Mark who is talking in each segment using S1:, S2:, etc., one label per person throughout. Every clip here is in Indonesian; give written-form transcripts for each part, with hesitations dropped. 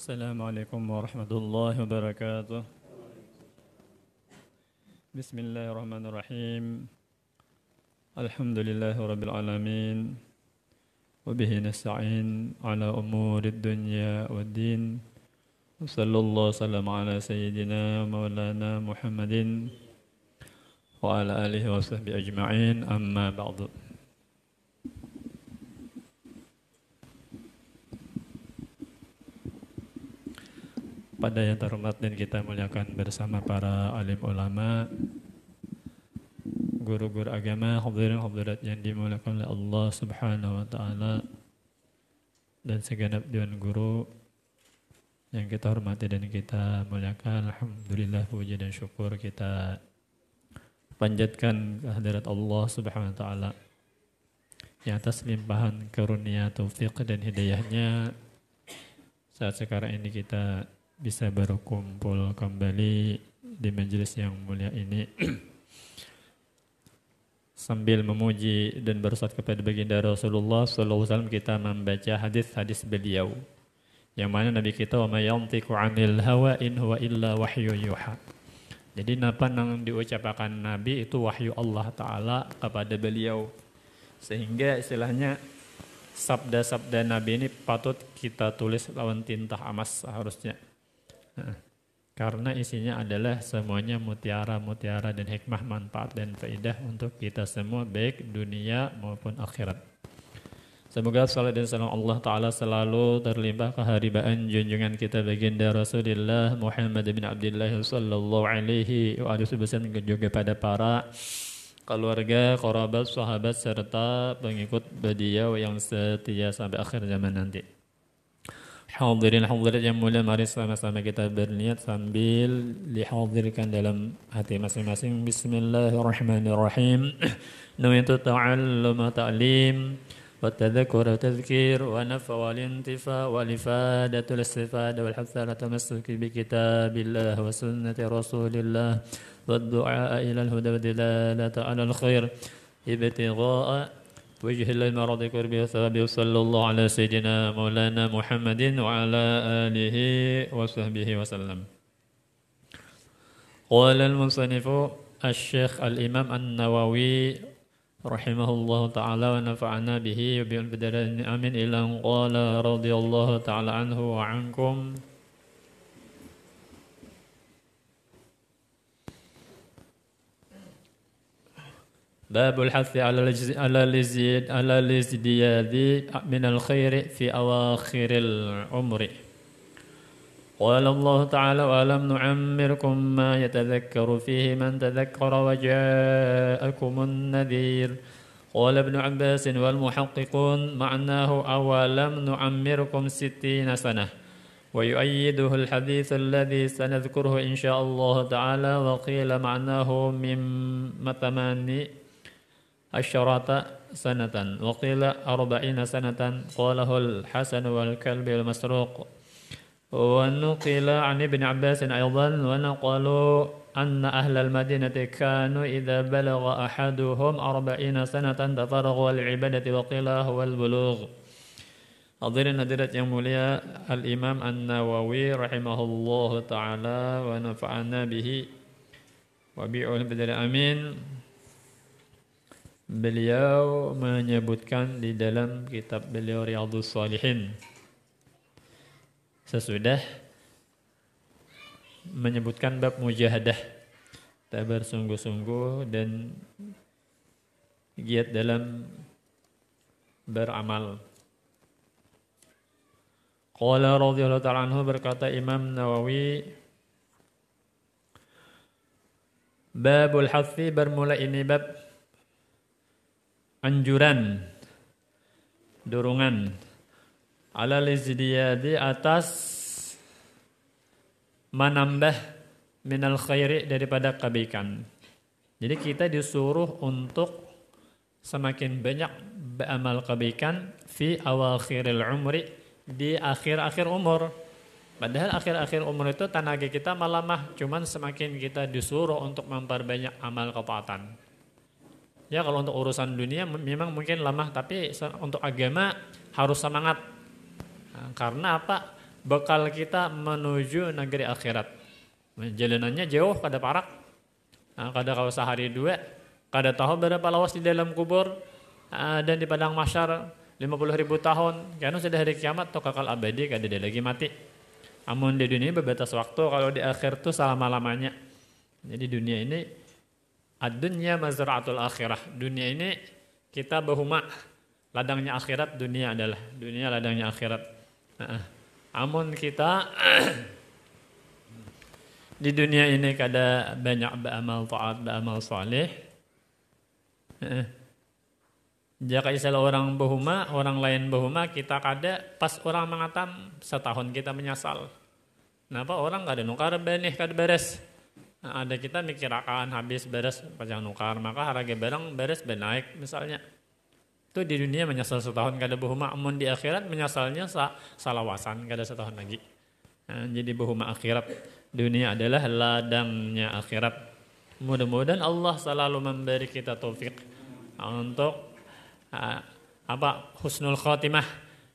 S1: Assalamualaikum warahmatullahi wabarakatuh. Bismillahirrahmanirrahim. Alhamdulillahi rabbil alamin. Wabihi nasta'in ala umurid dunya waddin. Sallallahu sallam ala sayyidina maulana Muhammadin wa ala alihi wa sahbihi ajma'in, amma ba'du. Pada yang terhormat dan kita muliakan bersama para alim ulama, guru-guru agama, hadirin hadirat yang dimuliakan oleh Allah Subhanahu wa taala, dan segenap dewan guru yang kita hormati dan kita muliakan. Alhamdulillah, puji dan syukur kita panjatkan kehadirat Allah Subhanahu wa taala yang atas limpahan karunia, taufik dan hidayahnya saat sekarang ini kita bisa berkumpul kembali di majelis yang mulia ini sambil memuji dan bersalawat kepada baginda Rasulullah sallallahu alaihi wasallam. Kita membaca hadis-hadis beliau yang mana Nabi kita, wa may yantiqu 'anil hawa in huwa illa wahyu yuha. Jadi apa yang diucapkan Nabi itu wahyu Allah taala kepada beliau, sehingga istilahnya sabda-sabda Nabi ini patut kita tulis lawan tinta emas seharusnya. Karena isinya adalah semuanya mutiara-mutiara dan hikmah, manfaat dan faedah untuk kita semua baik dunia maupun akhirat. Semoga salat dan salam Allah Ta'ala selalu terlimpah keharibaan junjungan kita baginda Rasulullah Muhammad bin Abdullah sallallahu alaihi wa sallam, juga pada para keluarga, kerabat, sahabat serta pengikut beliau yang setia sampai akhir zaman nanti. Hadirin hadirat yang mulia, mari sama-sama kita berniat sambil dihadirkan dalam hati masing-masing. Bismillahirrahmanirrahim. Nawaitu ta'allum ta'lim wa tadhakkur wa tadhkir wa nafa wal intifa wal ifadatul istifada wal hatha ala tamassuki bi kitabillah wa sunnati rasulillah wa du'a ila al huda wa dilalata ala al khair ibtigha'a وجه الله المرض كربي وثوابه صلى الله على سيدنا مولانا محمد وعلى آله وصحبه وسلم. قال المصنف الشيخ الإمام النووي رحمه الله تعالى ونفعنا به وبالبدر آمين إلى أن قال رضي الله تعالى عنه وعنكم: باب الحث على الازدياد من الخير في أواخر العمر. قال الله تعالى: وألم نعمركم ما يتذكر فيه من تذكر وجاءكم النذير. قال ابن عباس والمحققون معناه أولم نعمركم 60 سنة، ويؤيده الحديث الذي سنذكره إن شاء الله تعالى. وقيل معناه من 18 سنة، وقيل 40 سنة، قاله الحسن والكلب المسروق. ونقل عن ابن عباس أيضا ونقلوا أن أهل المدينة كانوا إذا بلغ أحدهم 40 سنة تفرغوا للعبادة، وقيل هو البلوغ. Hadirin hadirat yang mulia, Al-Imam An-Nawawi rahimahullahu ta'ala wa nafa'ana bihi wa bi'ul badal amin. Beliau menyebutkan di dalam kitab beliau Riyadhus Shalihin, sesudah menyebutkan bab mujahadah, kita bersungguh-sungguh dan giat dalam beramal. Qala radhiyallahu ta'ala anhu, berkata Imam Nawawi, babul hathi, bermula ini bab anjuran, dorongan, ala lizdiyadi, atas menambah minal khairi, daripada kebaikan. Jadi kita disuruh untuk semakin banyak beramal kebaikan fi awakhiril umri, di akhir-akhir umur. Padahal akhir-akhir umur itu tenaga kita malah cuman semakin kita disuruh untuk memperbanyak amal ketaatan. Ya, kalau untuk urusan dunia memang mungkin lemah, tapi untuk agama harus semangat. Nah, karena apa? bekal kita menuju negeri akhirat. Jalanannya jauh, kada parak, kada kau sehari dua, kada tahu berapa lawas di dalam kubur dan di padang mahsyar 50.000 tahun. Karena sudah hari kiamat atau kekal abadi, kada ada lagi mati. Amun di dunia berbatas waktu, kalau di akhir tuh selama-lamanya. Jadi dunia ini ad-dunya mazra'atul akhirah. Dunia ini kita bahuma ladangnya akhirat, dunia adalah dunia ladangnya akhirat. Amun kita di dunia ini kada banyak beramal taat, beramal saleh. Jika istilah orang bahuma, orang lain bahuma, kita kada pas orang mengatam setahun kita menyesal. Kenapa orang kada nukar benih kada beres? Ada kita mikir akan habis beres pajang nukar, maka harga barang beres benaik misalnya. Itu di dunia menyesal setahun kada bahuma, amun di akhirat menyesalnya salawasan kada setahun lagi. Jadi bahuma akhirat, dunia adalah ladangnya akhirat. Mudah-mudahan Allah selalu memberi kita taufik untuk husnul khotimah.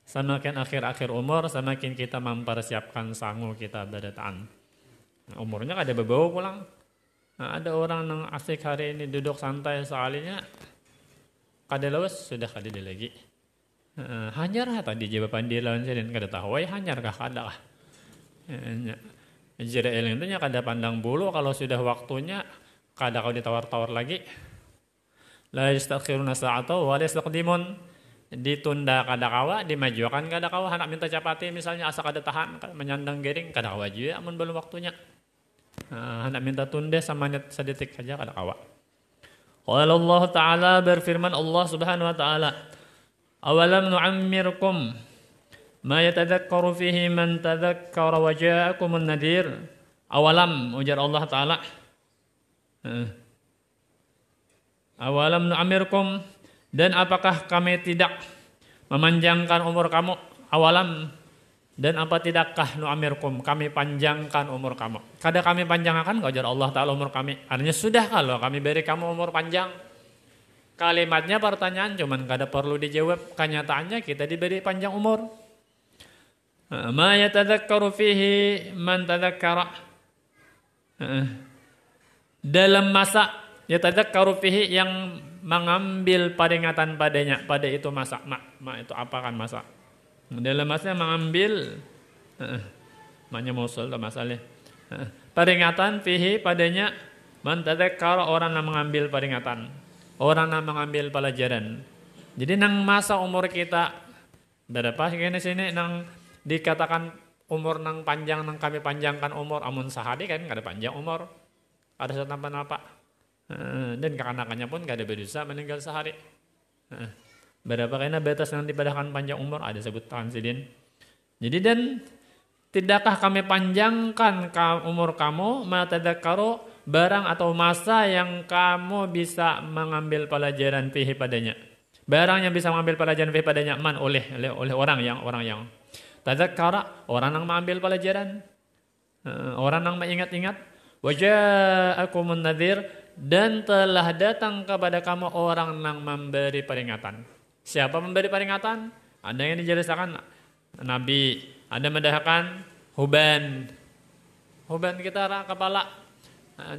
S1: Semakin akhir-akhir umur, semakin kita mempersiapkan sangu kita berataan. Umurnya kada berbau pulang. Ada orang yang asik hari ini duduk santai sekalinya, kada lawas sudah kada ada lagi. Hanyar tadi jawaban dia lawan saya kada tahu hanyar kah kada kah. Israel itu nya kada pandang bulu, kalau sudah waktunya kada kau ditawar-tawar lagi. La yastakhiruna sa'ata wa la yastaqdimun. Ditunda kada kawa, dimajukan kada kawa, hendak minta capati misalnya asa kada tahan menyandang giring kada kawa juga amun belum waktunya. Hendak minta tunda sama sedetik saja kada kawa. Qala Allah Ta'ala, berfirman Allah Subhanahu wa taala, awalam nu'ammirkum ma yatadhakkaru fihi man tadhakkara wa ja'akumun nadhir. Awalam, ujar Allah Ta'ala, awalam nu'ammirkum, dan apakah kami tidak memanjangkan umur kamu? Awalam, dan apa tidakkah nu'ammirkum, kami panjangkan umur kamu? Kada kami panjangkan, ujar Allah Ta'ala, umur kami. Artinya sudah kalau kami beri kamu umur panjang. Kalimatnya pertanyaan, cuman kada perlu dijawab. Kenyataannya kita diberi panjang umur. Ma yatadhakkaru fihi man tadhakkara. Dalam masa yatadhakkaru fihi, yang mengambil peringatan padanya, pada itu masa. Ma itu apa kan masa? Dalam masa mengambil, maknya musul masalah. Peringatan fihi padanya, man tadhakkara, orang yang mengambil peringatan, orang yang mengambil pelajaran. Jadi nang masa umur kita berapa sini nang dikatakan umur nang panjang, nang kami panjangkan umur, amun sehari kan kada panjang umur, ada setampan apa. Dan kekanakannya pun gak ada berdosa meninggal sehari. Berapa kena batas yang dipadahkan panjang umur, ada sebutkan sidin. Jadi dan tidakkah kami panjangkan umur kamu, matadakkaru, barang atau masa yang kamu bisa mengambil pelajaran fihi padanya. Barang yang bisa mengambil pelajaran fihi padanya, man oleh orang yang tadakkara, orang yang mengambil pelajaran, orang yang mengingat-ingat. Waja'akumun nadhir, dan telah datang kepada kamu orang yang memberi peringatan. Siapa memberi peringatan? Ada yang dijelaskan Nabi, ada mendahkan Huban kita kepala,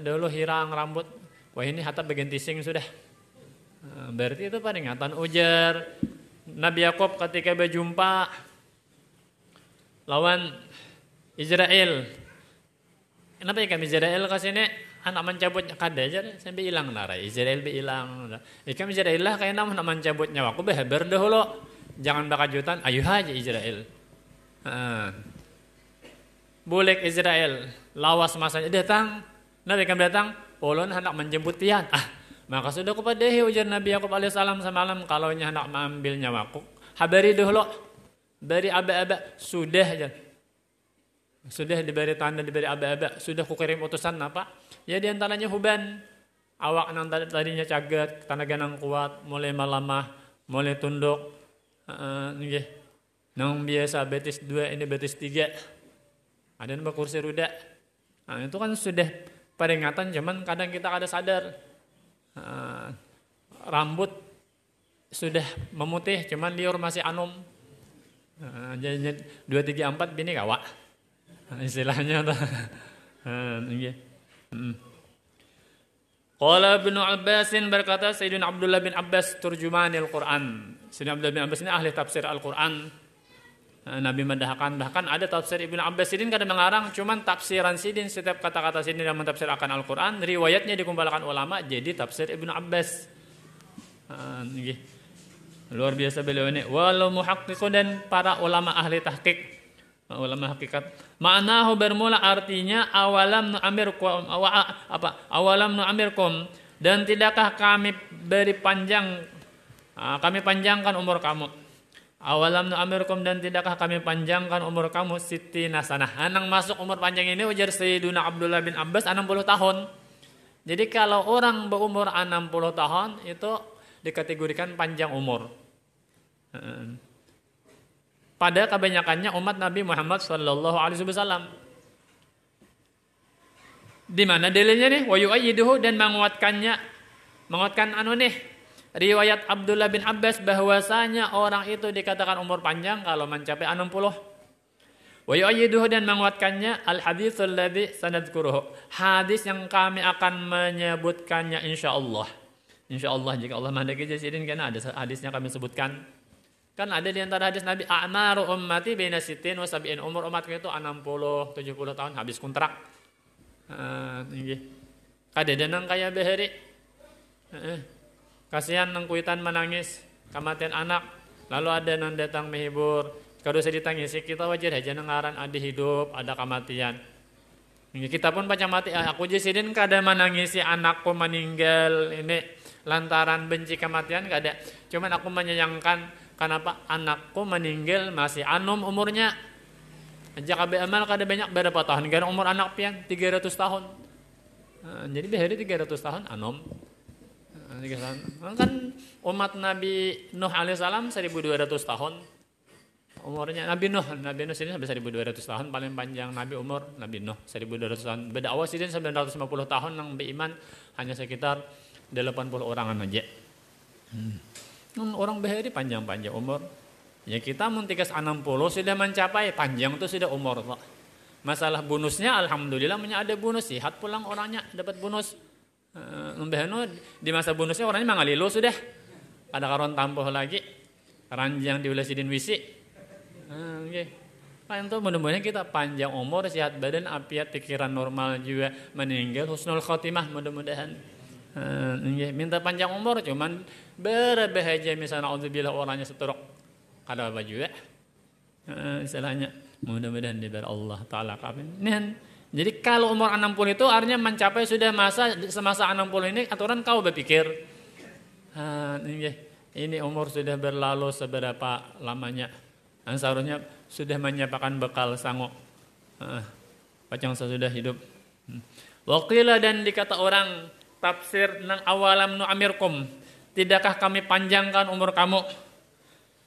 S1: dulu hirang rambut, wah ini hatta bagian tising sudah. Berarti itu peringatan. Ujar Nabi Yakub ketika berjumpa lawan Israel. Kenapa ikan Israel ke sini anak mencabutnya kada aja sampai hilang narai Israel be hilang. Ikan Israel lah kayak nak mencabut nyawaku behaber dahulu. Jangan bakajutan, ayo aja Israel. Boleh Israel lawas masanya datang. Nabi kan datang, ulun hendak menjemput tian. Maka sudah kepada ujar Nabi Yakub alaihissalam semalam, kalau nya hendak mengambil nyawaku, habari dahulu. Beri aba-aba sudah aja. Sudah diberi tanda, diberi aba-aba, sudah kukirim utusan apa? Ya diantaranya Huban, awak nang tadinya cagat, tenaga nang kuat, mulai melamah, mulai tunduk, nang biasa betis 2 ini betis 3, ada yang berkursi roda. Nah, itu kan sudah peringatan, cuman kadang kita kada sadar, rambut sudah memutih, cuman liur masih anum. Jadi 2 3 4 bini kawa. Istilahnya tuh. Nggih. Qala Ibnu Abbasin berkata Sayyidina Abdullah bin Abbas turjumanil Quran. Sayyidina Abdullah bin Abbas ini ahli tafsir Al-Quran. Nabi mendahkan bahkan ada tafsir Ibnu Abbas Sidin kadang mengarang cuman tafsiran Sidin setiap kata-kata Sidin yang mentafsirkan Al-Quran riwayatnya dikumpulkan ulama jadi tafsir Ibnu Abbas. Luar biasa beliau ini. Walau muhaqqiqun dan para ulama ahli tahqiq ulama hakikat. Ma'nahu bermula artinya awalam nu'amirkum awalam nu'amirkum dan tidakkah kami beri panjang kami panjangkan umur kamu. Awalam nu'amirkum dan tidakkah kami panjangkan umur kamu sittina sanah. Anang masuk umur panjang ini ujar Sayyiduna Abdullah bin Abbas 60 tahun. Jadi kalau orang berumur 60 tahun itu dikategorikan panjang umur. Pada kebanyakannya umat Nabi Muhammad sallallahu alaihi wasallam. Di mana dalilnya nih? Wa yu'ayyiduhu dan menguatkan riwayat Abdullah bin Abbas bahwasanya orang itu dikatakan umur panjang kalau mencapai 60. Wa yu'ayyiduhu dan menguatkannya al-haditsul ladzi sanadkuruhu. Hadis yang kami akan menyebutkannya insyaallah. Insyaallah jika Allah menghendaki jadi karena ada hadisnya kami sebutkan. Kan ada di antara hadis Nabi a'maru ummati baina sittin wa sab'in umur umatku itu 60 70 tahun habis kontrak. Nggih. Kadedenang kaya beheri. Kasihan nang kuitan menangis kematian anak. Lalu ada nang datang menghibur. Kalau saya ditangisi kita wajar aja nengaran ada hidup, ada kematian. Kita pun baca mati aku jasidin kada menangisi anakku meninggal ini lantaran benci kematian kada. Cuman aku menyayangkan kenapa anakku meninggal masih anum umurnya. Ajak abe amal kada banyak berapa tahun kan umur anak pian 300 tahun. Jadi behari 300 tahun anum. Kan umat Nabi Nuh alaihissalam 1200 tahun. Umurnya Nabi Nuh sini sampai 1200 tahun paling panjang Nabi umur Nabi Nuh 1200 tahun. Beda awal sini 950 tahun yang beriman hanya sekitar 80 orangan aja. Orang behari panjang-panjang umur. Ya kita muntikas 60 sudah mencapai panjang itu sudah umur. Masalah bonusnya alhamdulillah ada bonus sehat pulang orangnya dapat bonus. Membehano di masa bonusnya orangnya mangalilu sudah. Ada karon tampuh lagi. Ranjang diulasidin wisi. Kan itu mudah-mudahan kita panjang umur, sehat badan, afiat, pikiran normal juga meninggal husnul khotimah mudah-mudahan. Minta panjang umur cuman berbahagia misalnya auzubillah orangnya setruk kada apa juga istilahnya mudah-mudahan diberi Allah taala kabin. Jadi kalau umur 60 itu artinya mencapai sudah semasa 60 ini aturan kau berpikir ini umur sudah berlalu seberapa lamanya seharusnya sudah menyiapkan bekal sanggup pacang sesudah hidup. Waqila dan dikata orang tafsir nang awalam nu'amirkum tidakkah kami panjangkan umur kamu.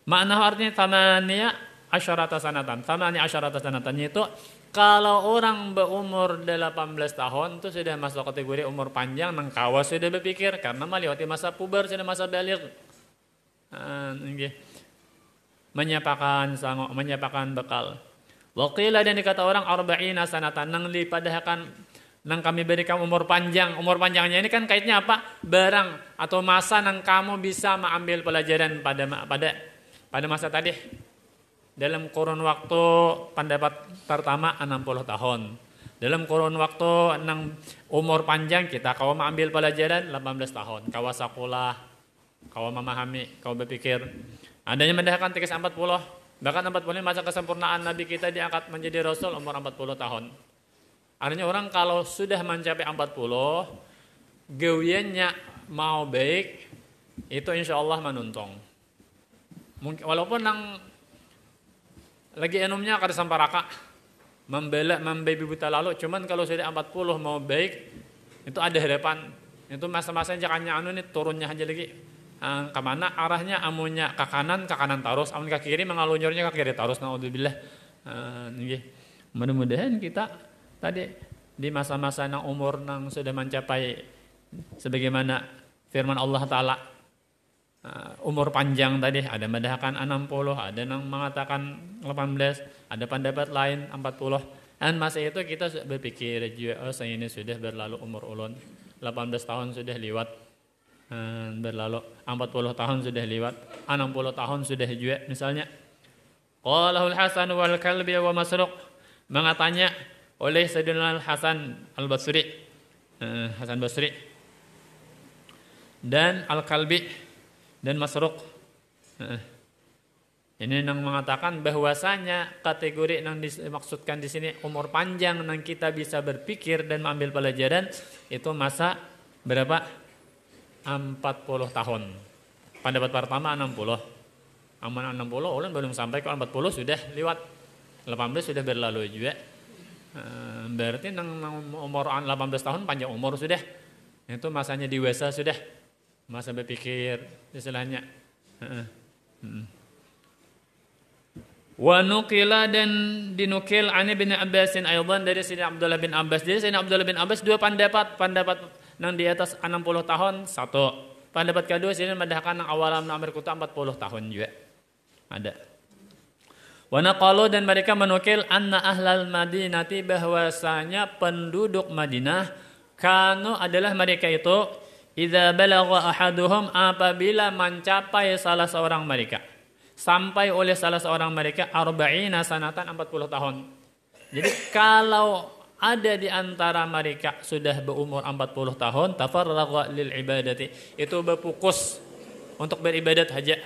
S1: Makna artinya tamania asyarata sanatan. Tamania asyarata sanatan itu kalau orang berumur 18 tahun itu sudah masuk kategori umur panjang nang kawas sudah berpikir karena melewati masa puber sudah masa baligh. Menyiapkan bekal. Waqila dan dikata orang arba'ina sanatan nang lipadahkan nang kami berikan umur panjang. Umur panjangnya ini kan kaitnya apa? Barang atau masa nang kamu bisa mengambil pelajaran pada masa tadi. Dalam kurun waktu pendapat pertama 60 tahun. Dalam kurun waktu nang umur panjang kita kau mengambil pelajaran 18 tahun. Kau sekolah, kau memahami, kau berpikir. Adanya mendahkan tiga 40. Bahkan 40 masa kesempurnaan Nabi kita diangkat menjadi Rasul umur 40 tahun. Artinya orang kalau sudah mencapai 40, gawiannya mau baik, itu insya Allah menuntung. Mungkin, walaupun nang lagi enumnya kada samparaka, membabi buta lalu, cuman kalau sudah 40 mau baik, itu ada harapan. Itu masa-masa jangannya ini turunnya aja lagi. Kemana arahnya amunnya ke kanan terus, amun ke kiri mengalunyurnya ke kiri terus. Naudzubillah. Mudah-mudahan kita tadi di masa-masa nang umur nang sudah mencapai sebagaimana firman Allah Ta'ala umur panjang tadi, ada mengatakan 60, ada yang mengatakan 18, ada pendapat lain 40. Dan masa itu kita berpikir juga, oh ini sudah berlalu umur ulun, 18 tahun sudah lewat, berlalu 40 tahun sudah lewat, 60 tahun sudah juga misalnya. Qalahul Hasan wal Kalbi wa Masruq, mengatanya oleh Sayyidina Hasan Al-Basri, Hasan Basri dan Al-Kalbi dan Masruq. Ini yang mengatakan bahwasanya kategori yang dimaksudkan di sini umur panjang yang kita bisa berpikir dan mengambil pelajaran itu masa berapa? 40 tahun. Pendapat pertama 60. Aman 60, ulun belum sampai ke 40 sudah lewat. 18 sudah berlalu juga. Berarti yang umur 18 tahun panjang umur sudah. Itu masanya dewasa sudah. Masa berpikir istilahnya. Wa nuqila, dan dinukil ani bin Abbasin aydan dari Sayyidina Abdullah bin Abbas. Jadi Sayyidina Abdullah bin Abbas dua pendapat yang di atas 60 tahun satu. Pendapat kedua Sayyidina madahkan yang awalam Amir Kuta 40 tahun juga. Ada. Wa naqalu, dan mereka menukil anna ahlal Madinati, bahwasanya penduduk Madinah kanu adalah mereka itu idza balagha ahaduhum, apabila mencapai salah seorang mereka, sampai oleh salah seorang mereka 40 sanatan 40 tahun. Jadi kalau ada di antara mereka sudah berumur 40 tahun, tafarragha lil ibadati, itu berfokus untuk beribadat saja,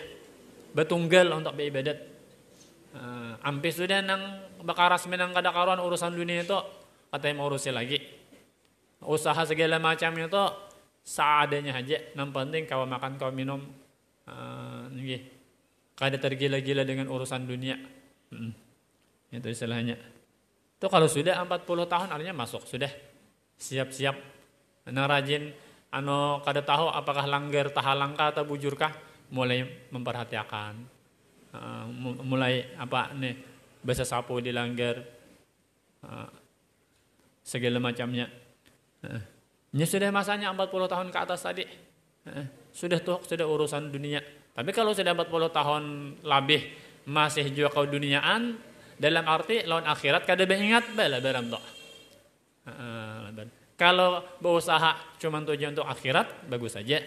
S1: bertunggal untuk beribadat. Ampe sudah nang bakaras menang kada karuan urusan dunia itu, katanya mau urusin lagi. Usaha segala macam itu seadanya saja, yang penting kau makan kau minum, kada tergila-gila dengan urusan dunia. Itu istilahnya. Itu kalau sudah 40 tahun artinya masuk, sudah siap-siap. Nang rajin kada tahu apakah langgar tahalangkah atau bujurkah, mulai memperhatikan. Mulai bahasa sapu dilanggar, segala macamnya. Ini sudah masanya 40 tahun ke atas tadi. Sudah urusan dunia. Tapi kalau sudah 40 tahun lebih masih juga kau duniaan, dalam arti lawan akhirat kada ingat bala baram tok. Kalau berusaha cuma tujuan untuk akhirat, bagus saja.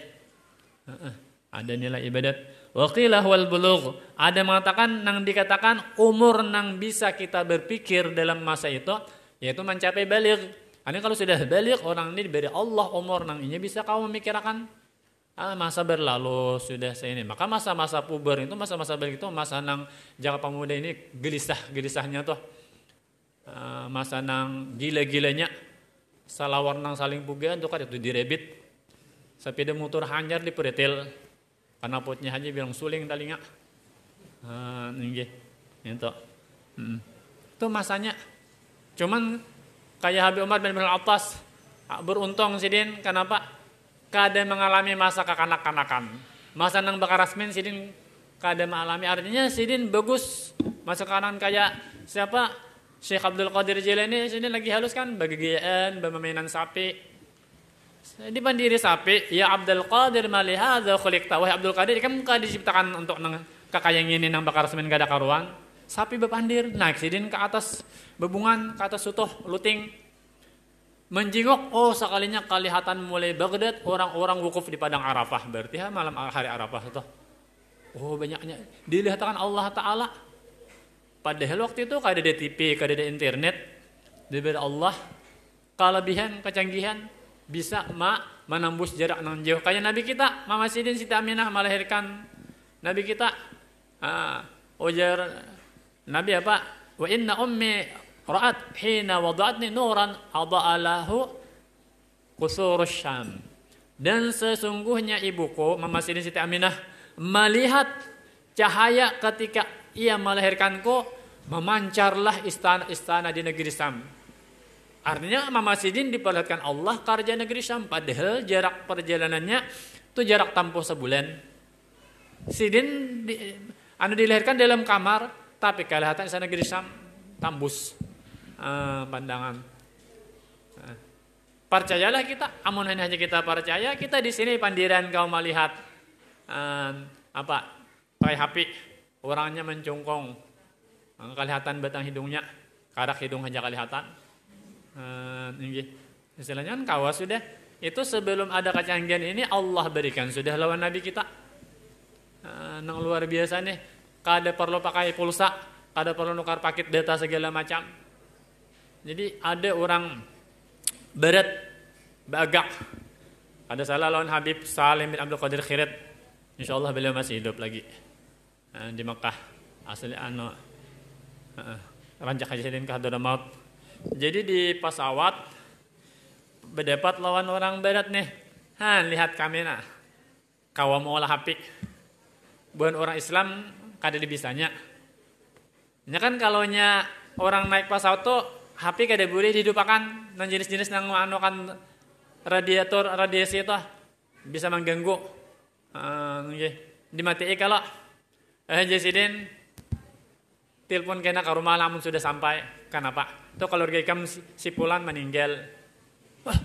S1: Ada nilai ibadat. Wa qila wal bulugh, ada mengatakan nang dikatakan umur nang bisa kita berpikir dalam masa itu yaitu mencapai baligh. Karena kalau sudah baligh, orang ini diberi Allah umur nang ini bisa kau memikirkan masa berlalu sudah ini. Maka masa-masa puber itu, masa-masa baligh itu masa nang jangka pemuda ini gelisahnya tuh. Masa nang gila-gilanya salawar nang saling pugaan tuh kan itu direbit. Sepeda motor hanyar di peretil. Karena potnya aja bilang suling telinga. Itu masanya. Cuman kayak Habib Umar bin Al-Attas beruntung sidin, kenapa? Kada mengalami masa kekanak-kanakan. Masa nang bakarasmin sidin kada mengalami, artinya sidin bagus. Masa kanan kayak siapa? Syekh Abdul Qadir Jilani sidin lagi halus kan, bagigiyaan, bermainan sapi. Di pandiri sapi, ya Abdul Qadir mali hadza khuliqta. Wahai Abdul Qadir, kamu kada diciptakan untuk nang kakayang ini nang bakarasmin kada karuan. Sapi berpandir, naik sidin ke atas bebungan, ke atas sutuh luting. Menjingok, sekalinya kelihatan mulai Baghdad orang-orang wukuf di padang Arafah. Berarti malam hari Arafah itu. Banyaknya dilihatkan Allah Ta'ala. Padahal waktu itu kada ada TV, kada ada internet. Diberi Allah kelebihan, kecanggihan bisa menembus jarak nang jauh. Kayak Nabi kita, Mama Sidin Siti Aminah melahirkan Nabi kita. Ujar Nabi apa? Wa inna ummi ra'at hina wada'atni nuran ada'alahu qusurus Syam. Dan sesungguhnya ibuku Mama Sidin Siti Aminah melihat cahaya ketika ia melahirkanku, memancarlah istana-istana di negeri Syam. Artinya Mama Sidin diperlihatkan Allah kerja negeri Syam, padahal jarak perjalanannya itu jarak tempuh sebulan. Sidin dilahirkan dalam kamar, tapi kelihatan istana negeri Syam tambus pandangan. Percayalah kita, amun hanya kita percaya, kita di sini pandiran kau melihat apa pakai HP, orangnya mencungkung, kelihatan batang hidungnya, karak hidung aja kelihatan. Ini istilahnya kan kawas sudah. Itu sebelum ada kecanggihan ini Allah berikan sudah lawan Nabi kita. Nang luar biasa nih, kada perlu pakai pulsa, kada perlu nukar paket data segala macam. Jadi ada orang berat, bagak. Ada salah lawan Habib Salim bin Abdul Qadir Khirit. Insyaallah beliau masih hidup lagi di Mekah. Asli rancak kejadian ke Hadramaut. Jadi di pesawat berdebat lawan orang barat nih. Lihat kami nah. Kawam olah HP. Bukan orang Islam kada dibisanya. Nya kan kalaunya orang naik pesawat tuh HP kada boleh dihidupakan dan jenis-jenis nang kan radiator radiasi itu bisa mengganggu. Dimatiin kalau Jasidin telepon kena ke rumah lamun sudah sampai. Kenapa? Tuh kalau rekam si Pulan meninggal. Wah,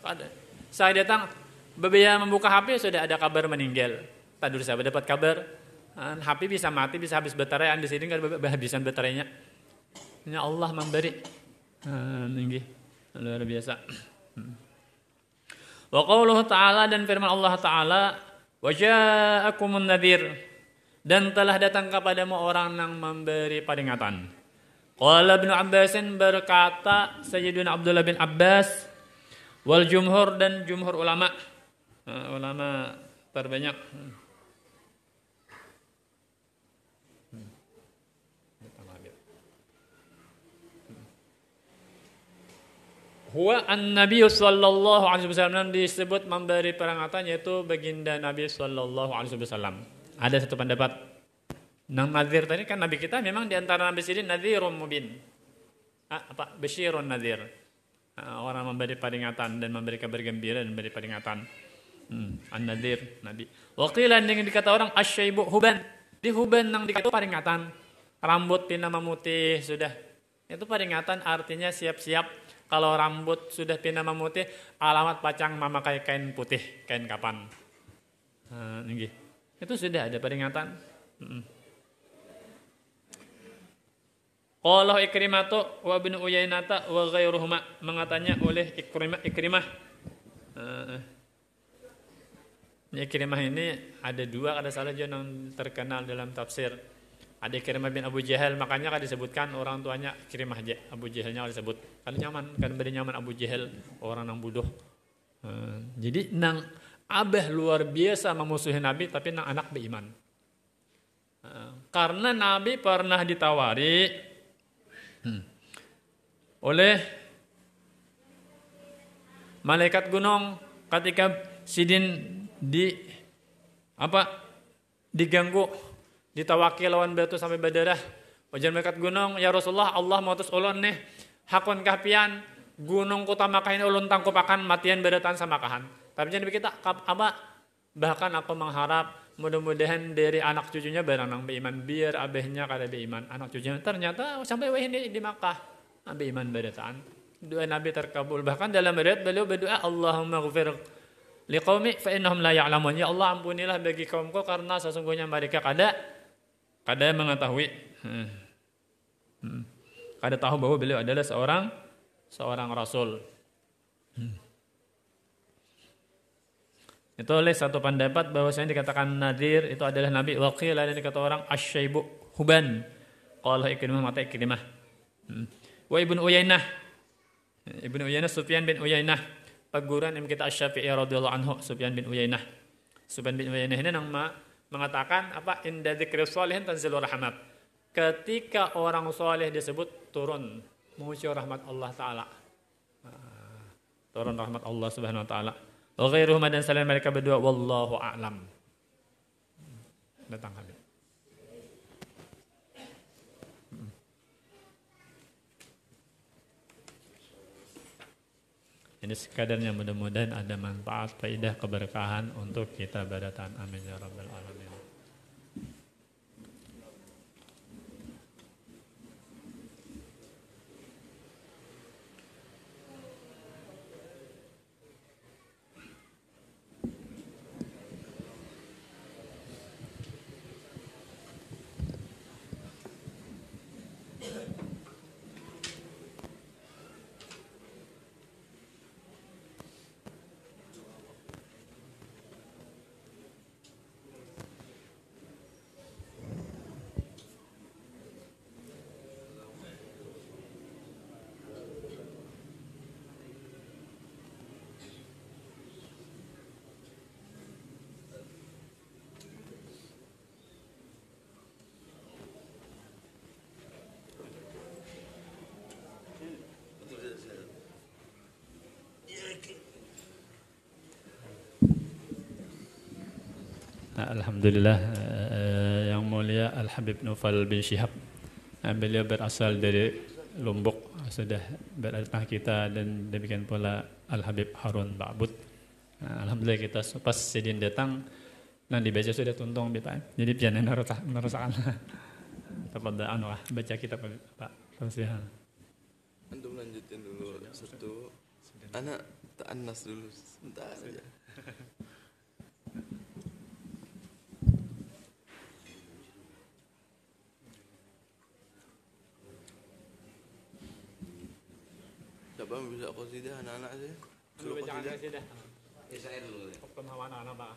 S1: ada. Saya datang beberapa membuka HP sudah ada kabar meninggal. Tadi saya dapat kabar HP bisa mati, bisa habis baterai. Di sini kan kehabisan baterainya. Ya Allah memberi. Ini luar biasa. Wa qauluhu ta'ala dan firman Allah Ta'ala, wa ja'akumun nadhir, dan telah datang kepadamu orang yang memberi peringatan. Qala Ibnu Abbasin berkata Sayyidina Abdullah bin Abbas wal jumhur dan jumhur ulama terbanyak. Huwa an-Nabi sallallahu alaihi wasallam, disebut memberi peringatan yaitu baginda Nabi sallallahu alaihi wasallam. Ada satu pendapat nang nadhir tadi kan Nabi kita memang di antara Nabi sini nadhirun mubin. Basyirun nadhir. Orang memberi peringatan dan memberi kabar gembira dan memberi peringatan. An-nadhir Nabi. Wa qila yang dikata orang asyaibu huban. Di huban nang dikata peringatan. Rambut pina memutih sudah. Itu peringatan artinya siap-siap. Kalau rambut sudah pina memutih, alamat pacang memakai kain putih, kain kapan. Itu sudah ada peringatan. Qala Ikrimatu wa Ibnu Uyainata wa ghairuhuma, mengatanya oleh Ikrimah. Ikrimah ini ada dua, ada salah yang terkenal dalam tafsir. Ada Ikrimah bin Abu Jahal, makanya kan disebutkan orang tuanya Ikrimah aja. Abu Jahalnya disebut. Kan nyaman, kan beri nyaman Abu Jahal, orang yang bodoh. Jadi nang abah luar biasa memusuhi Nabi, tapi nang anak beriman. Karena Nabi pernah ditawari oleh malaikat gunung ketika sidin diganggu, ditawaki lawan batu sampai berdarah. Wajan malaikat gunung, ya Rasulullah, Allah mengutus ulun nih, hakun kahpian gunung kota makahin ulun tangkup akan matian beratan sama kahan. Tapi jangan kita bahkan aku mengharap mudah-mudahan dari anak cucunya barang nang beriman, biar abahnya kada beriman, anak cucunya ternyata sampai wahini di Makkah beriman beratan. Doa Nabi terkabul. Bahkan dalam riwayat beliau berdoa, Allahumma ghfir liqaumi fa innahum la ya'lamun. Ya Allah, ampunilah bagi kaumku karena sesungguhnya mereka kada mengetahui. Kada tahu bahwa beliau adalah seorang rasul. Itu oleh satu pendapat bahwasanya dikatakan nadhir itu adalah Nabi. Waqil ada dikata orang asyaibu huban. Qala Ikrimah mata Ikrimah. Wa Ibnu Uyainah. Ibnu Uyainah Sufyan bin Uyainah. Paguran yang kita Asy-Syafi'i radhiyallahu anhu, Sufyan bin Uyainah. Sufyan bin Uyainah ini nang mengatakan inda dzikri sholihin tanzilur rahmat. Ketika orang soleh disebut turun mengucap rahmat Allah Ta'ala. Turun rahmat Allah Subhanahu Wa Ta'ala. Wa ghairuhum dan selain mereka berdua, wallahu a'lam. Datang kami. Ini sekadarnya, mudah-mudahan ada manfaat, faidah, keberkahan untuk kita beratan. Amin ya rabbal alamin. Alhamdulillah, Yang Mulia Al-Habib Naufal bin Syihab, beliau berasal dari Lombok, sudah berada di tengah kita, dan demikian pula Al-Habib Harun Ba'bud. Alhamdulillah kita pas sedin datang, nah dibaca sudah tuntung Pak. Jadi pian merusakan. Kepada baca kita Pak. Persilakan.
S2: Antum lanjutin dulu satu. Anak ta'annas dulu sebentar saja. Siapa yang bisa qasidah anak-anak aja?
S1: Suruh qasidah. Ya saya dulu. Hukum hawa anak-anak Pak.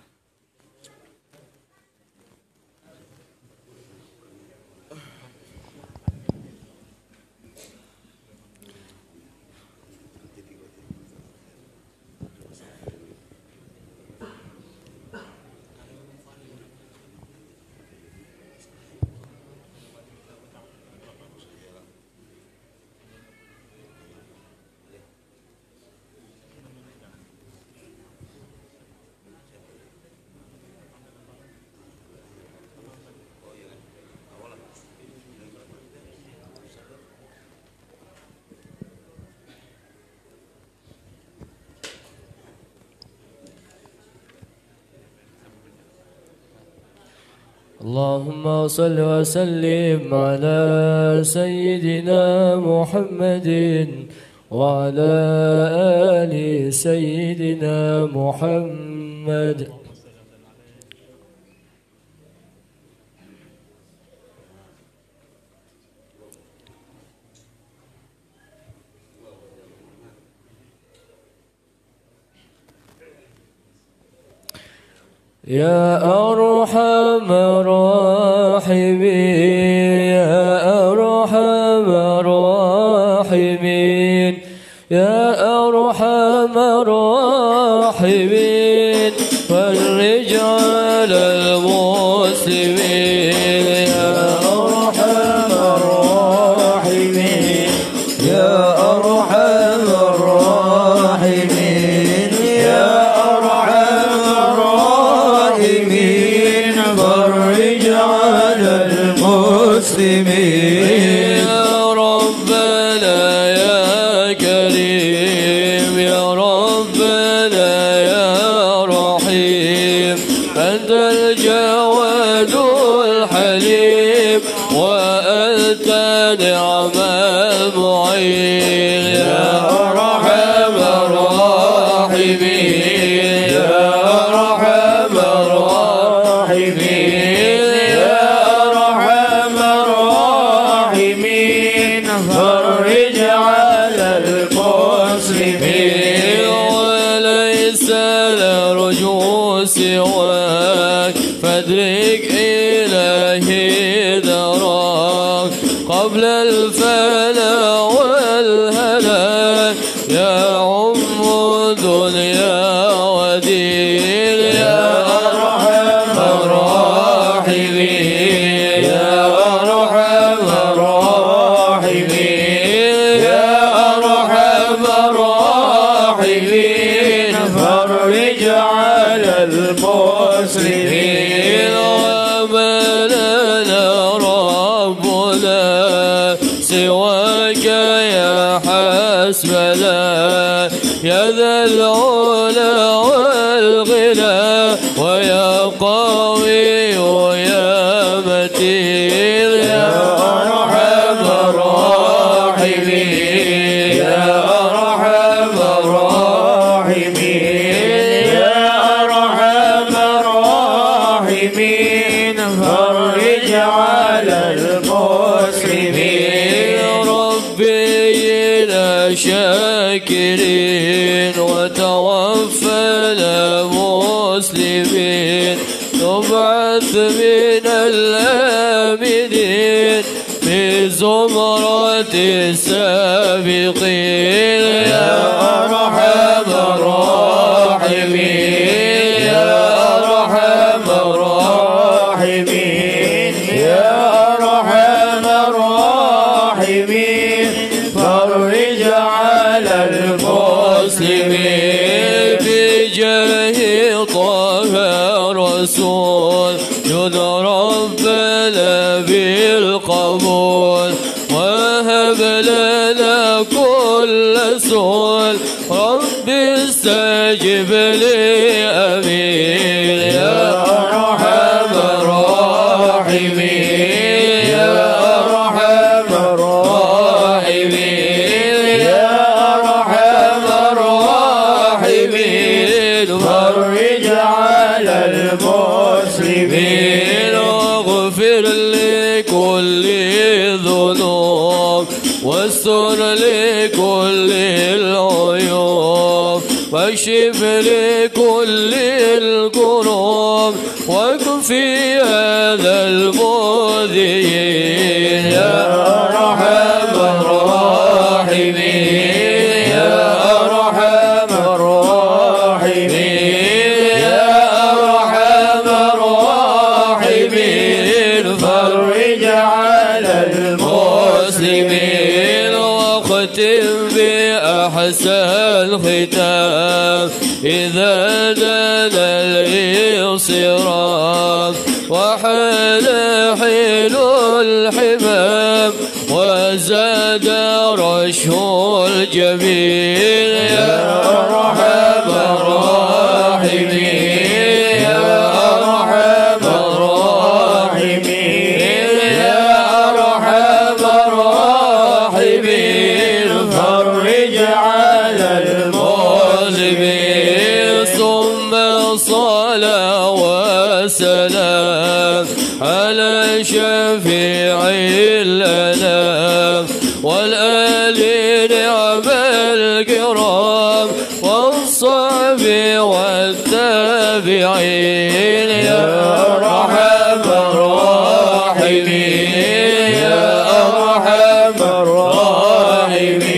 S3: اللهم صل وسلم على سيدنا محمد وعلى آل سيدنا محمد. يا أرحم الراحمين يا أرحم الراحمين يا أرحم الراحمين فرج على المسلمين يا أرحم الراحمين يا أرحم الراحمين يا يا ربنا يا كريم يا ربنا يا رحيم أنت الجواد الحليم وأنت نعم المعين يا أرحم الراحمين يا أرحم الراحمين فرج على المسلمين وليس نرجو سواك فادرك إلهي دراك قبل الفنا والهلاك يا عم دنيا ودين يا أرحم الراحمين يا أرحم الراحمين يا أرحم الراحمين فرج على المسلمين وما لنا ربنا سواك يا حسبنا يا ذا العلا والغنى ويا قوي ويا متين يا أرحم الراحمين يا أرحم الراحمين يا أرحم الراحمين فرج على المسلمين ربنا شاكرين وتوفنا مسلمين تبعث من الآمنين في زمرة السابقين يا أرحم الراحمين يا أرحم الراحمين يا أرحم الراحمين فرج على المسلمين بجاه طه رسول كل سؤال رب استجب لي آمين يا أرحم الراحمين يا أرحم الراحمين يا أرحم الراحمين فرج على المسلمين واغفر لكل ذنوب واستر لكل العيوب واكشف لكل الكروب واكفي هذا المؤذين يا أرحم الراحمين يا أرحم الراحمين يا أرحم الراحمين فرج على المسلمين واختم بأحسن ختام إذا دنا الانصراف وحال حين الحمام وزاد رشه الجميل يا أرحم الراحمين يا أرحم الراحمين يا أرحم الراحمين فرج على المسلمين ثم صلاة وسلام على شفيع الأنام والآل نعم الكرام والصحب والتابعين يا أرحم الراحمين يا أرحم الراحمين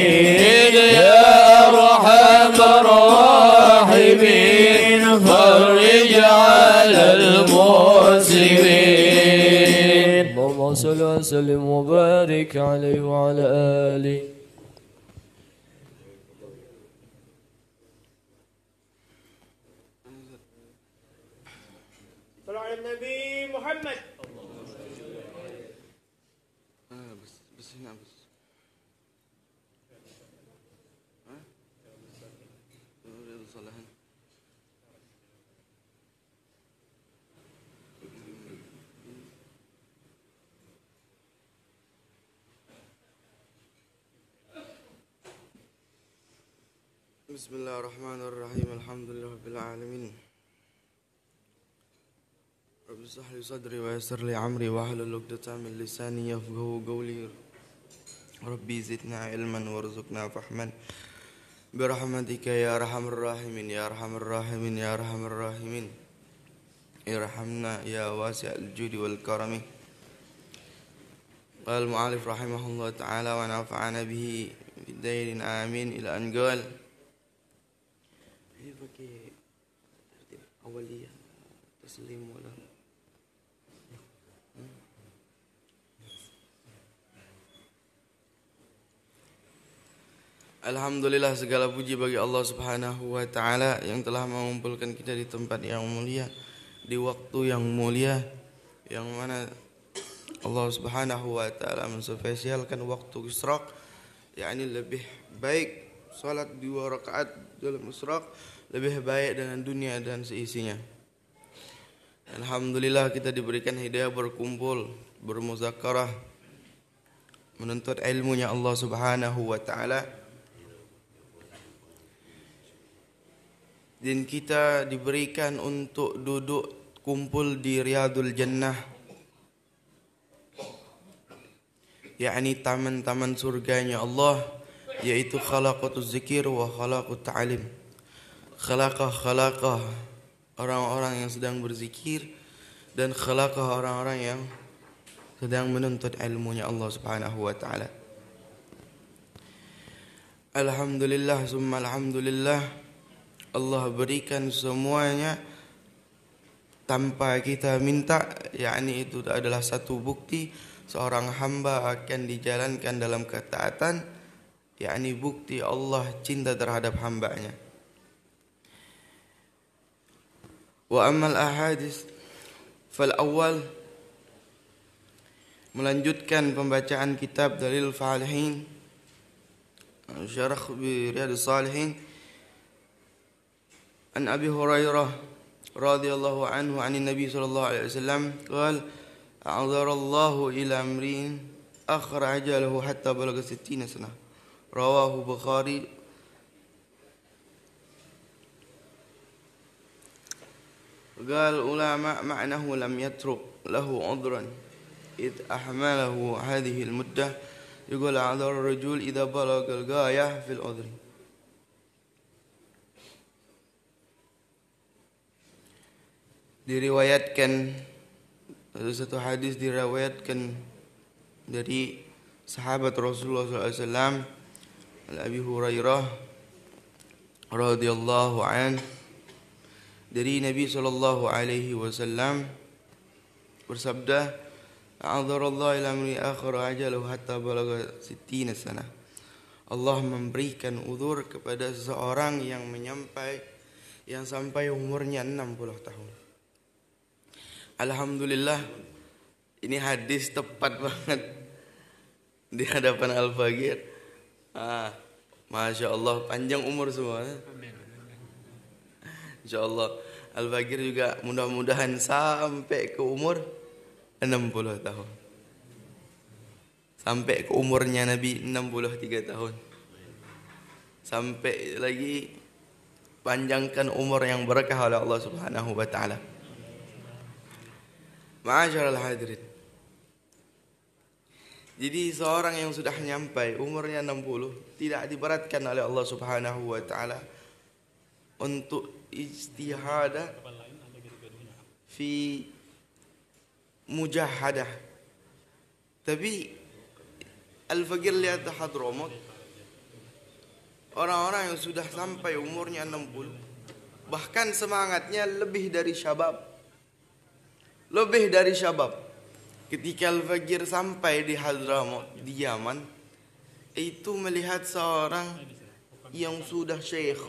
S3: يا أرحم الراحمين فرج على المسلمين اللهم صل وسلم وبارك عليه وعلى آله.
S4: صلوا على النبي محمد.
S2: بس هنا بس. صلاه. بسم الله الرحمن الرحيم الحمد لله رب العالمين رب اشرح لي صدري ويسر لي امري واحلل عقدة من لساني يفقهوا قولي ربي زدنا علما وارزقنا فهما برحمتك يا ارحم الراحمين يا ارحم الراحمين يا ارحم الراحمين ارحمنا يا واسع الجود والكرم. قال المؤلف رحمه الله تعالى ونفعنا به في الدين آمين إلى أن قال pakai awaliyah taslim wala Alhamdulillah, segala puji bagi Allah Subhanahu wa taala yang telah mengumpulkan kita di tempat yang mulia, di waktu yang mulia, yang mana Allah Subhanahu wa taala menspesialkan waktu isyraq, yakni lebih baik salat 2 rakaat dalam isyraq lebih baik dengan dunia dan seisinya. Alhamdulillah kita diberikan hidayah berkumpul, bermuzakarah, menuntut ilmunya Allah Subhanahu wa taala. Dan kita diberikan untuk duduk kumpul di Riyadul Jannah, yakni taman-taman surganya Allah, yaitu khalaqatuz zikir wa khalaqut ta'lim. Khalaqah orang-orang yang sedang berzikir dan khalaqah orang-orang yang sedang menuntut ilmunya Allah Subhanahu wa taala. Alhamdulillah summa alhamdulillah, Allah berikan semuanya tanpa kita minta, yakni itu adalah satu bukti seorang hamba akan dijalankan dalam ketaatan, yakni bukti Allah cinta terhadap hambanya. Wa ammal ahadits fal awal, melanjutkan pembacaan kitab Dalil Falihin syarah bi Riyadhus Shalihin an Abi Hurairah radhiyallahu anhu anin Nabi sallallahu alaihi wasallam qala a'dzarallahu ila amrin akhara ajalahu hatta balagha 60 sanah rawahu Bukhari. قال العلماء معناه لم يترك له عذرا إذ أحمله هذه المدة يقول أعذر الرجل إذا بلغ الغاية في العذر. Diriwayatkan ada satu hadis diriwayatkan dari sahabat Rasulullah SAW Abi Hurairah radhiyallahu anhu dari Nabi sallallahu alaihi wasallam bersabda, "A'dzarallahu ila amri akhir ajalahu hatta balagha 60 sanah." Allah memberikan uzur kepada seseorang yang sampai umurnya 60 tahun. Alhamdulillah, ini hadis tepat banget di hadapan Al-Faqir. Masya Allah, panjang umur semua. InsyaAllah Al-Faqir juga mudah-mudahan sampai ke umur 60 tahun. Sampai ke umurnya Nabi 63 tahun. Sampai lagi panjangkan umur yang berkah oleh Allah Subhanahu wa taala. Ma'asyiral hadirin. Jadi seorang yang sudah nyampai umurnya 60 tidak diberatkan oleh Allah Subhanahu wa taala untuk ijtihadah fi mujahadah. Tapi Al-Faqir lihat Hadramut, orang-orang yang sudah sampai umurnya 60 bahkan semangatnya lebih dari syabab. Lebih dari syabab. Ketika Al-Faqir sampai di Hadramut, di Yaman, itu melihat seorang yang sudah syekh,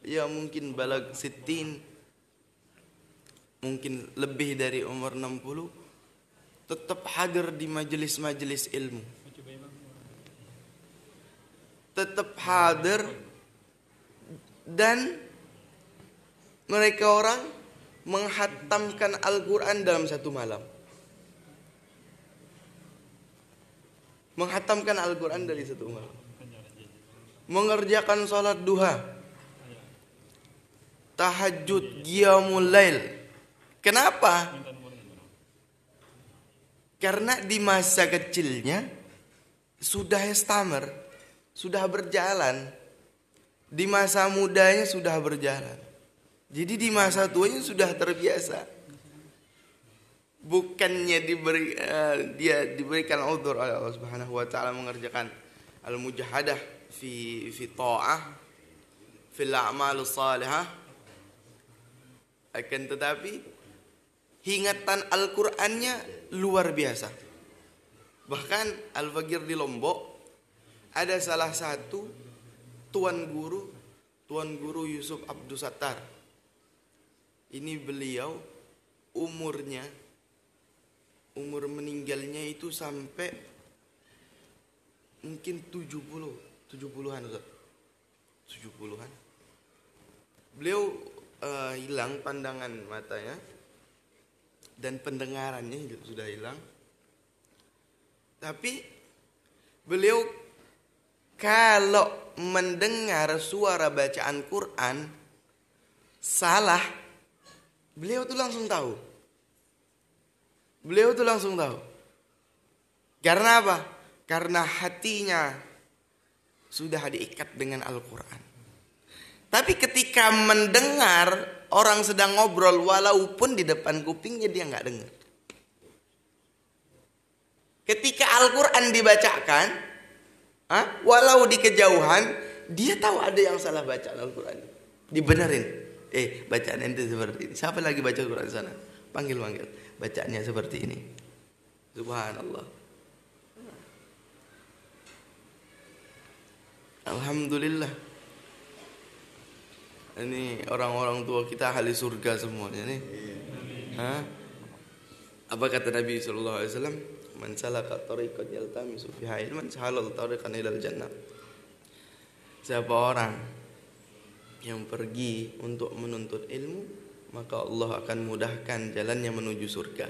S2: ya mungkin balag 60, mungkin lebih dari umur 60, tetap hadir di majelis-majelis ilmu. Tetap hadir, dan mereka orang menghatamkan Al-Quran dalam satu malam. Menghatamkan Al-Quran dari satu malam. Mengerjakan salat duha, tahajud, qiyamul lail. Kenapa? Karena di masa kecilnya sudah istamer, sudah berjalan. Di masa mudanya sudah berjalan. Jadi di masa tuanya sudah terbiasa. Bukannya dia diberikan udzur oleh Allah Subhanahu wa taala mengerjakan al-mujahadah fi ta'ah, fil a'malus salihah. Akan tetapi ingatan Al-Qur'annya luar biasa. Bahkan Al-Faqir di Lombok ada salah satu tuan guru Yusuf Abdus Sattar. Ini beliau umur meninggalnya itu sampai mungkin 70-an Ustaz. 70-an. Beliau hilang pandangan matanya dan pendengarannya sudah hilang. Tapi beliau kalau mendengar suara bacaan Quran salah, beliau tuh langsung tahu. Karena apa? Karena hatinya sudah diikat dengan Al-Quran. Tapi ketika mendengar orang sedang ngobrol, walaupun di depan kupingnya dia nggak dengar. Ketika Al-Quran dibacakan, walau di kejauhan, dia tahu ada yang salah baca Al-Quran. Dibenerin. Bacaan ente seperti ini. Siapa lagi baca Quran sana? Panggil. Bacaannya seperti ini. Subhanallah. Alhamdulillah. Ini orang-orang tua kita ahli surga semuanya nih. Apa kata Nabi sallallahu alaihi wasallam? Man salaka tariqan yaltamisu fiha ilman sahalal tariqan ilal jannah. Siapa orang yang pergi untuk menuntut ilmu, maka Allah akan mudahkan jalannya menuju surga.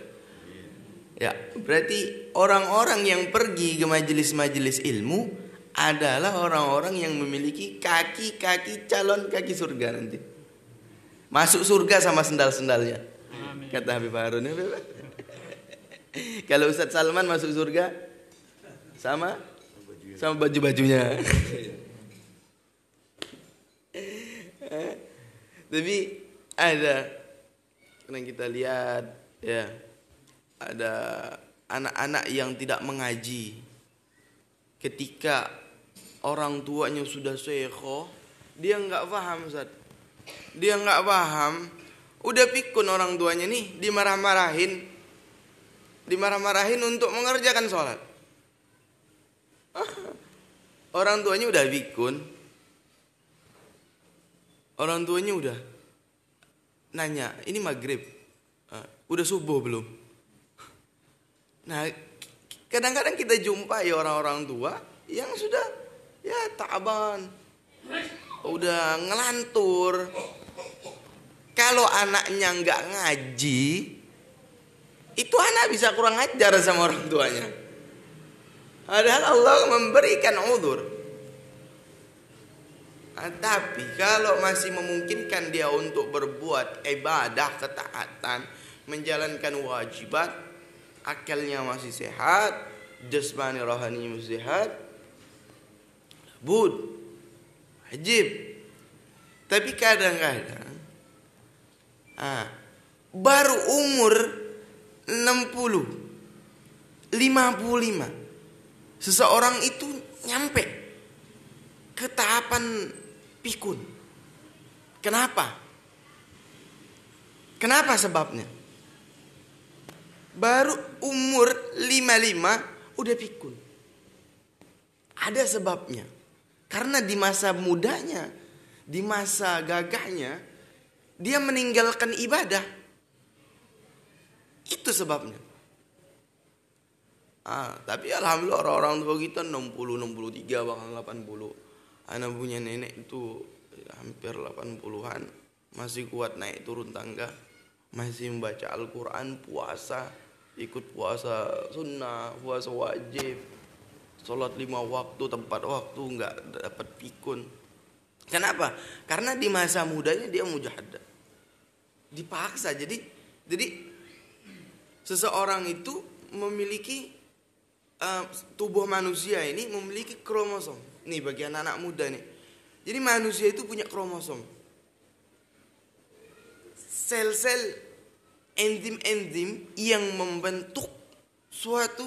S2: Ya, berarti orang-orang yang pergi ke majelis-majelis ilmu adalah orang-orang yang memiliki kaki-kaki calon kaki surga nanti. Masuk surga sama sendal-sendalnya. Kata Habib Harun. Kalau Ustadz Salman masuk surga sama baju-bajunya. Tapi ada yang kita lihat ya, ada anak-anak yang tidak mengaji. Ketika orang tuanya sudah syekhoh, dia nggak paham, Ustaz. Dia nggak paham, udah pikun orang tuanya nih, dimarah-marahin untuk mengerjakan sholat. Orang tuanya udah pikun, orang tuanya udah nanya, ini maghrib, udah subuh belum? Nah, kadang-kadang kita jumpai orang-orang tua yang sudah ya ta'ban, udah ngelantur. Kalau anaknya nggak ngaji, itu anak bisa kurang ajar sama orang tuanya. Padahal Allah memberikan udzur. Tapi kalau masih memungkinkan dia untuk berbuat ibadah, ketaatan, menjalankan wajibat, akalnya masih sehat, jasmani rohani masih sehat, wajib. Tapi kadang-kadang baru umur 60, 55, seseorang itu nyampe ke tahapan pikun. Kenapa? Kenapa sebabnya? Baru umur 55 udah pikun. Ada sebabnya. Karena di masa mudanya, di masa gagahnya, dia meninggalkan ibadah. Itu sebabnya. Tapi alhamdulillah orang-orang tua kita 60, 63, bahkan 80. Anak punya nenek itu hampir 80-an, masih kuat naik turun tangga, masih membaca Al-Quran, puasa, ikut puasa sunnah, puasa wajib, sholat 5 waktu, tepat waktu, nggak dapat pikun. Kenapa? Karena di masa mudanya dia mujahadah, dipaksa. Jadi seseorang itu memiliki tubuh manusia ini memiliki kromosom. Nih bagi anak-anak muda nih. Jadi manusia itu punya kromosom. Sel-sel enzim-enzim yang membentuk suatu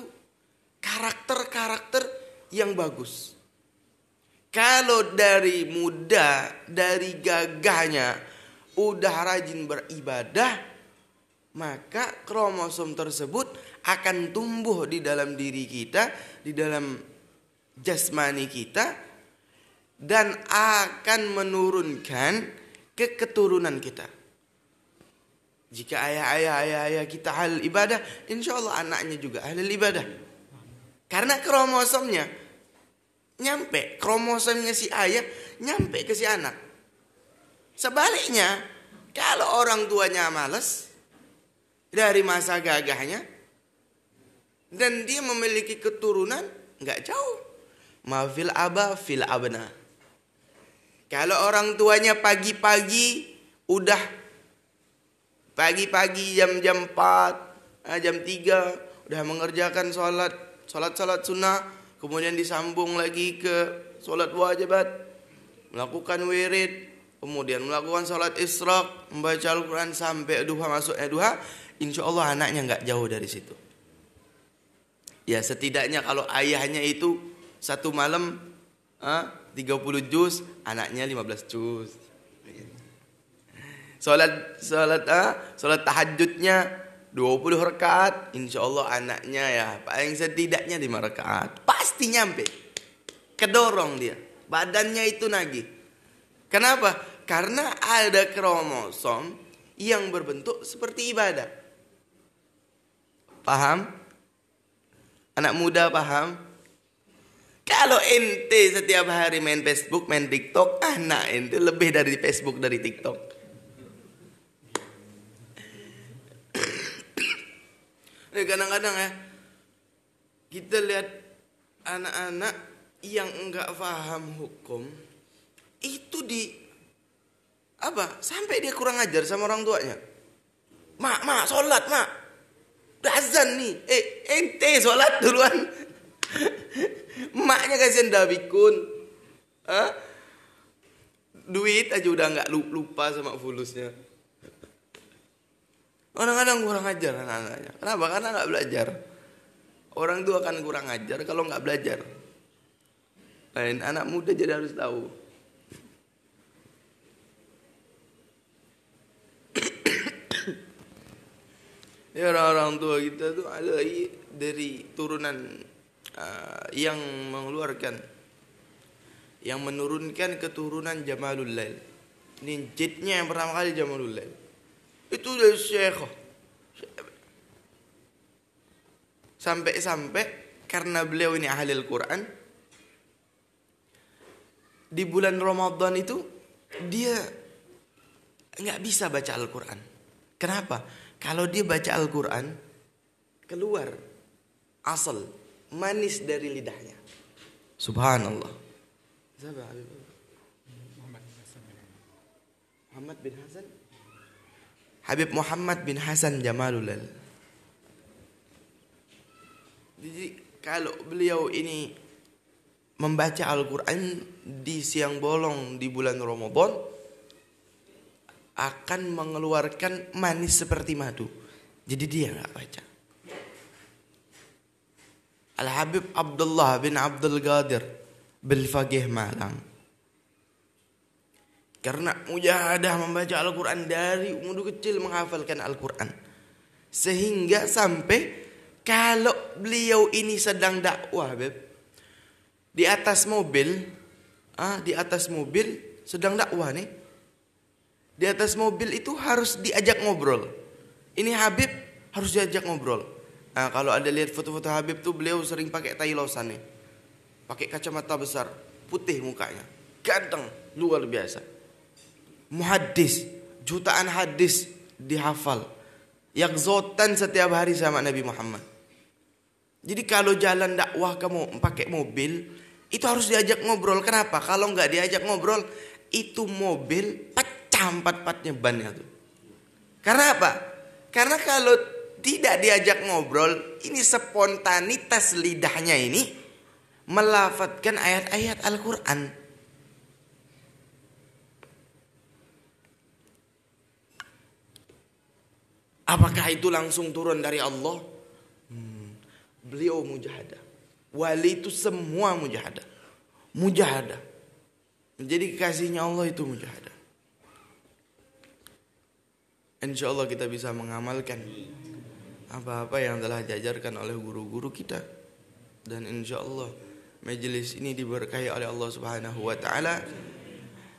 S2: karakter-karakter yang bagus. Kalau dari muda, dari gagahnya udah rajin beribadah, maka kromosom tersebut akan tumbuh di dalam diri kita, di dalam jasmani kita, dan akan menurunkan ke keturunan kita. Jika ayah kita ahli ibadah, insya Allah anaknya juga ahli ibadah. Karena kromosomnya nyampe, kromosomnya si ayah nyampe ke si anak. Sebaliknya, kalau orang tuanya malas dari masa gagahnya dan dia memiliki keturunan nggak jauh, mafil aba fil abna. Kalau orang tuanya pagi-pagi udah pagi-pagi jam 4, jam 3 udah mengerjakan sholat sunnah, kemudian disambung lagi ke sholat wajibat, melakukan wirid, kemudian melakukan sholat isyraq, membaca Al-Quran sampai duha, masuknya duha, insya Allah anaknya nggak jauh dari situ. Ya setidaknya kalau ayahnya itu satu malam 30 juz, anaknya 15 juz. Salat tahajudnya 20 rakaat, insya Allah anaknya ya paling setidaknya 5 rakaat. Pasti nyampe. Kedorong dia, badannya itu nagih. Kenapa? Karena ada kromosom yang berbentuk seperti ibadah. Paham? Anak muda paham? Kalau ente setiap hari main Facebook, main TikTok, anak ente lebih dari Facebook, dari TikTok. Kadang-kadang ya, kita lihat anak-anak yang enggak paham hukum, itu sampai dia kurang ajar sama orang tuanya. Mak, sholat, mak. Udah azan nih. Ente sholat duluan. Maknya kasihan dah bikun. Duit aja udah nggak lupa sama fulusnya. Kadang-kadang kurang ajar anak-anaknya. Kenapa? Karena nggak belajar. Orang tua akan kurang ajar kalau nggak belajar. Lain anak muda jadi harus tahu. Ya, orang-orang tua kita tuh ada dari turunan yang menurunkan keturunan Jamalul Lail. Ini jitnya yang pertama kali Jamalul Lail. Itu dari Syekh. Sampai karena beliau ini ahli Al-Quran, di bulan Ramadan itu dia nggak bisa baca Al-Quran. Kenapa? Kalau dia baca Al-Quran, keluar asal manis dari lidahnya. Subhanallah. Habib Muhammad bin Hasan Jamalul Lail. Jadi kalau beliau ini membaca Al-Quran di siang bolong di bulan Ramadan, akan mengeluarkan manis seperti madu. Jadi dia nggak baca. Al-Habib Abdullah bin Abdul Qadir Bilfaqih Malang, karena mujahadah membaca Al-Quran dari umur kecil, menghafalkan Al-Quran, sehingga sampai kalau beliau ini sedang dakwah, Beb, di atas mobil sedang dakwah nih. Di atas mobil itu harus diajak ngobrol. Ini Habib harus diajak ngobrol. Nah, kalau ada lihat foto-foto Habib tuh, beliau sering pakai tai losan nih. Pakai kacamata besar, putih mukanya. Ganteng, luar biasa. Muhaddis, jutaan hadis dihafal. Yakzotan setiap hari sama Nabi Muhammad. Jadi kalau jalan dakwah kamu pakai mobil, itu harus diajak ngobrol. Kenapa? Kalau nggak diajak ngobrol, itu mobil empat-empatnya bannya tuh. Karena apa? Karena kalau tidak diajak ngobrol, ini spontanitas lidahnya ini melafadzkan ayat-ayat Al-Quran. Apakah itu langsung turun dari Allah? Beliau mujahadah. Wali itu semua mujahadah. Menjadi kekasihnya Allah itu mujahadah. InsyaAllah kita bisa mengamalkan apa-apa yang telah diajarkan oleh guru-guru kita. Dan insyaAllah majelis ini diberkahi oleh Allah Subhanahu wa ta'ala.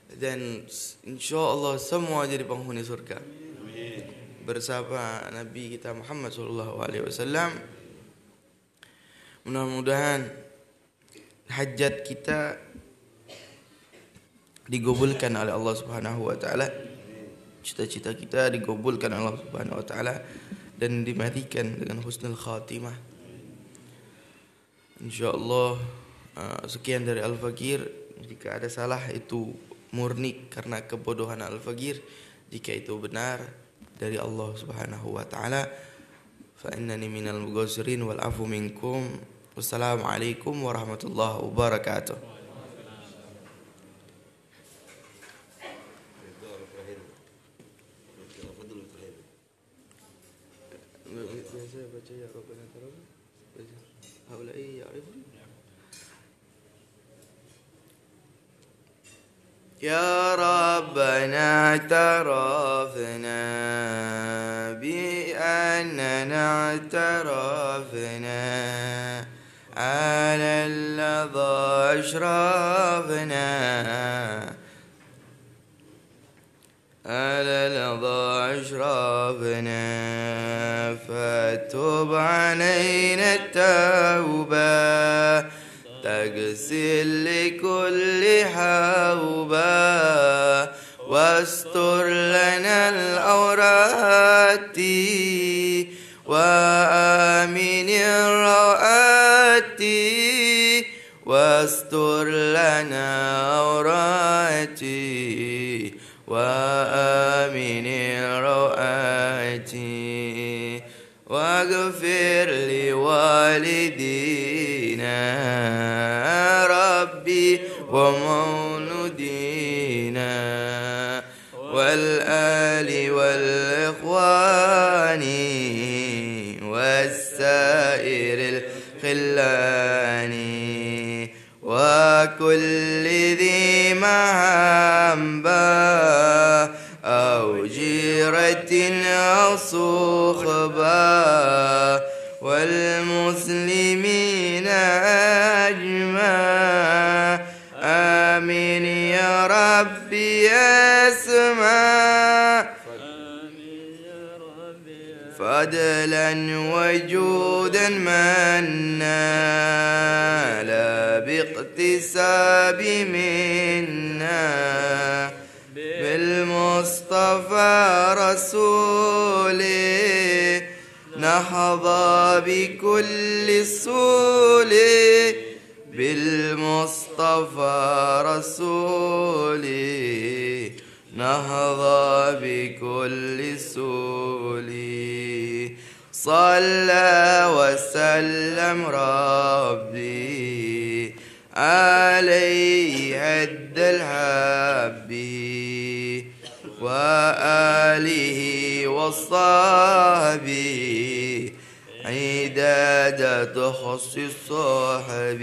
S2: Dan insyaAllah semua jadi penghuni surga bersama Nabi kita Muhammad SAW. Mudah-mudahan hajat kita digabulkan oleh Allah Subhanahu wa ta'ala. Cita-cita kita digabulkan oleh Allah Subhanahu wa ta'ala dan dimatikan dengan husnul khatimah. InsyaAllah sekian dari Al-Faqir. Jika ada salah itu murni karena kebodohan Al-Faqir. Jika itu benar dari Allah Subhanahu wa ta'ala, fa innani minal mughazzirin wal afu minkum. Wassalamualaikum warahmatullahi wabarakatuh. Biasa baca ya Rabbana Ta'ala. Haulai ya'rifun. Ya Rabbana tarafna bi annana tarafna ala alladha ashrafna على العظى أشرفنا فتب علينا التوبة واغسل لكل حوبة واستر لنا العورات وآمن الروآت واستر لنا العورات وآمن الروآت واغفر لوالدينا ربي ومولودينا والآل والإخوان والسائر الخلان وكل ذي محبة أو جيرة أو صحبة والمسلمين أجمع آمين يا ربي اسمع فضلا وجودا منا لا باقتساب منا بالمصطفى رسوله نحظى بكل السول بالمصطفى رسوله نهضى بكل السول صلى وسلم ربي عليه عد الحب وآله وصحبه عداد تخص الصحب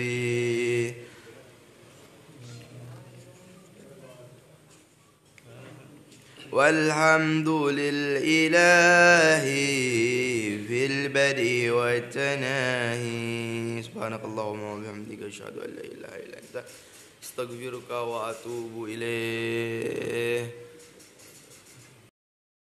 S2: والحمد للإله في البدء والتناهي سبحانك اللهم وبحمدك أشهد أن لا إله إلا أنت أستغفرك وأتوب إليك